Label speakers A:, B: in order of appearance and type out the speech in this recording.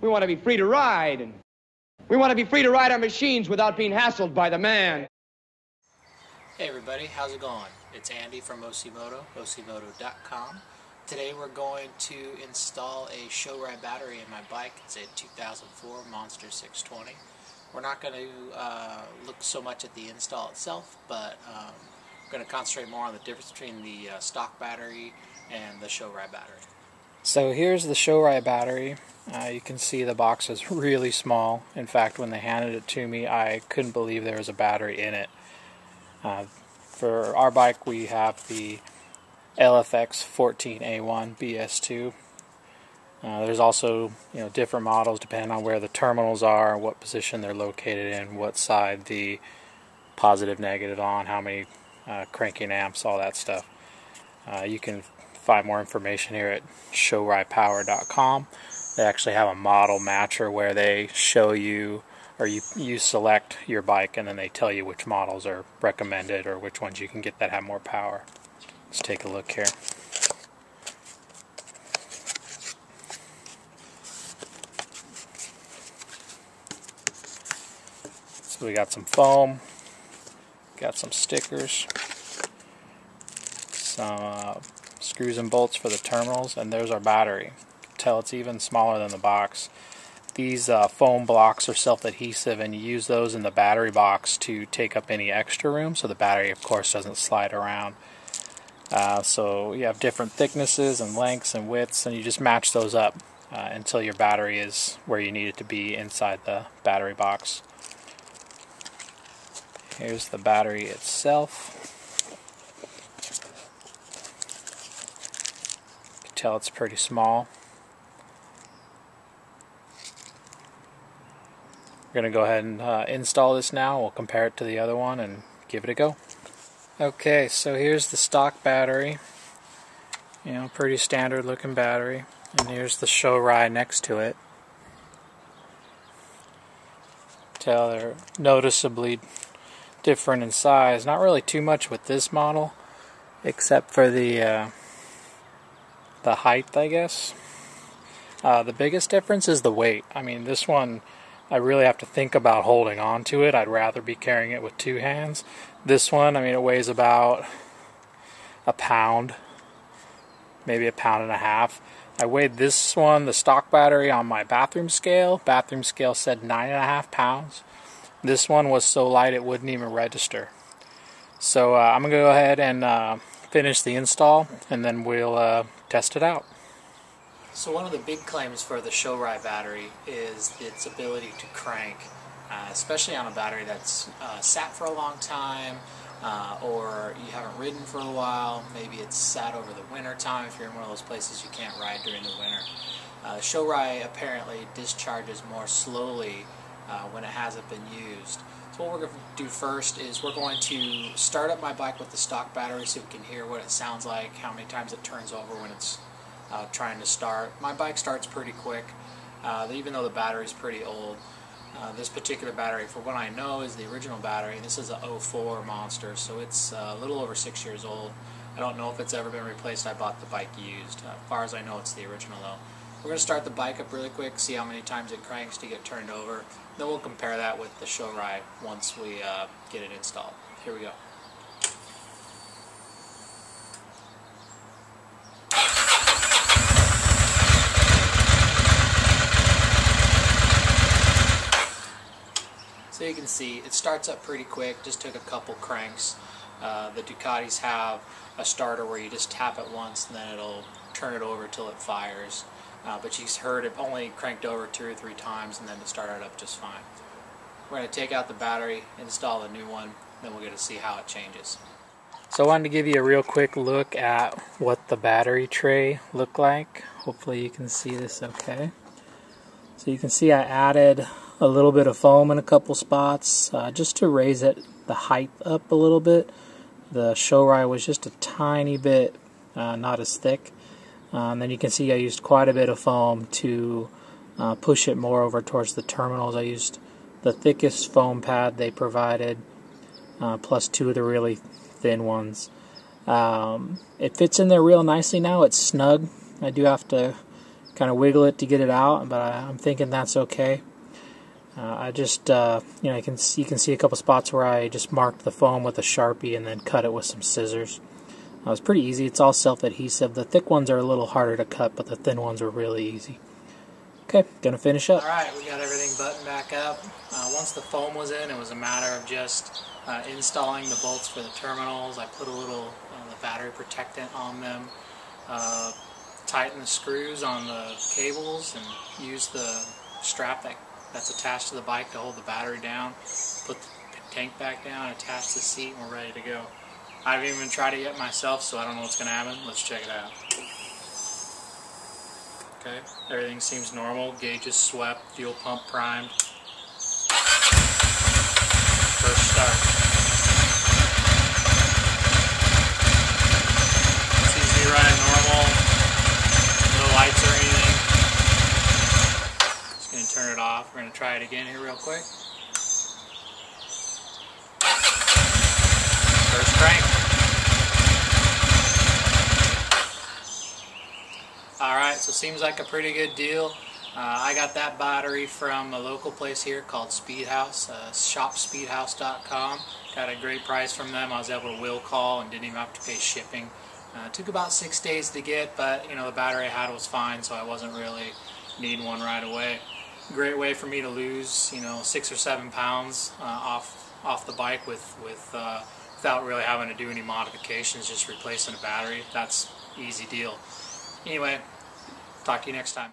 A: We want to be free to ride, and we want to be free to ride our machines without being hassled by the man.
B: Hey everybody, how's it going? It's Andy from OCMoto, OCMoto.com. Today we're going to install a Shorai battery in my bike. It's a 2004 Monster 620. We're not going to look so much at the install itself, but we're going to concentrate more on the difference between the stock battery and the Shorai battery. So here's the Shorai battery. You can see the box is really small. In fact, when they handed it to me, I couldn't believe there was a battery in it. For our bike, we have the LFX 14A1 BS2. There's also different models depending on where the terminals are, what position they're located in, what side the positive negative on, how many cranking amps, all that stuff. You can find more information here at shoraipower.com. They actually have a model matcher where they show you, or you select your bike and then they tell you which models are recommended or which ones you can get that have more power. Let's take a look here. So we got some foam, got some stickers, some screws and bolts for the terminals, and there's our battery. You can tell it's even smaller than the box. These foam blocks are self-adhesive, and you use those in the battery box to take up any extra room, so the battery of course doesn't slide around. So you have different thicknesses and lengths and widths, and you just match those up until your battery is where you need it to be inside the battery box. Here's the battery itself. You can tell it's pretty small. We're going to go ahead and install this now. We'll compare it to the other one and give it a go. Okay, so here's the stock battery. Pretty standard looking battery. And here's the Shorai next to it. Tell they're noticeably different in size. Not really too much with this model, except for the height, I guess. The biggest difference is the weight. I mean, this one, I really have to think about holding on to it. I'd rather be carrying it with two hands. This one, I mean, it weighs about a pound, maybe a pound and a half. I weighed this one, the stock battery, on my bathroom scale. Bathroom scale said 9.5 pounds. This one was so light it wouldn't even register. So I'm going to go ahead and finish the install, and then we'll test it out. So one of the big claims for the Shorai battery is its ability to crank, especially on a battery that's sat for a long time, or you haven't ridden for a while. Maybe it's sat over the winter time if you're in one of those places you can't ride during the winter. Shorai apparently discharges more slowly when it hasn't been used. So what we're going to do first is we're going to start up my bike with the stock battery so we can hear what it sounds like, how many times it turns over when it's trying to start. My bike starts pretty quick, even though the battery is pretty old. This particular battery, for what I know, is the original battery. This is a 04 Monster, so it's a little over 6 years old. I don't know if it's ever been replaced. I bought the bike used. As far as I know, it's the original though. We're going to start the bike up really quick, see how many times it cranks to get turned over. Then we'll compare that with the Shorai once we get it installed. Here we go. So you can see it starts up pretty quick, just took a couple cranks. The Ducatis have a starter where you just tap it once and then it'll turn it over till it fires. But you heard it only cranked over 2 or 3 times and then it started up just fine. We're going to take out the battery, install a new one, then we'll get to see how it changes. So I wanted to give you a real quick look at what the battery tray looked like. Hopefully you can see this okay. So you can see I added a little bit of foam in a couple spots just to raise the height up a little bit. The Shorai was just a tiny bit not as thick. And then you can see I used quite a bit of foam to push it more over towards the terminals. I used the thickest foam pad they provided, plus 2 of the really thin ones. It fits in there real nicely now. It's snug. I do have to kind of wiggle it to get it out, but I'm thinking that's okay. I just, you can see a couple spots where I just marked the foam with a Sharpie and then cut it with some scissors. It was pretty easy. It's all self-adhesive. The thick ones are a little harder to cut, but the thin ones were really easy. Okay, gonna finish up. Alright, we got everything buttoned back up. Once the foam was in, it was a matter of just installing the bolts for the terminals. I put a little the battery protectant on them, tighten the screws on the cables, and use the strap that's attached to the bike to hold the battery down. Put the tank back down, attach the seat, and we're ready to go. I haven't even tried it yet myself, so I don't know what's going to happen. Let's check it out. Okay, everything seems normal. Gauge is swept, fuel pump primed. First start. Seems to be running normal. No lights or anything. Just going to turn it off. We're going to try it again here real quick. First crank. Alright, so seems like a pretty good deal. I got that battery from a local place here called Speedhouse, shopspeedhouse.com. Got a great price from them. I was able to will call and didn't even have to pay shipping. It took about 6 days to get, but the battery I had was fine, so I wasn't really needing one right away. Great way for me to lose 6 or 7 pounds off the bike without really having to do any modifications, just replacing a battery. That's an easy deal. Anyway, talk to you next time.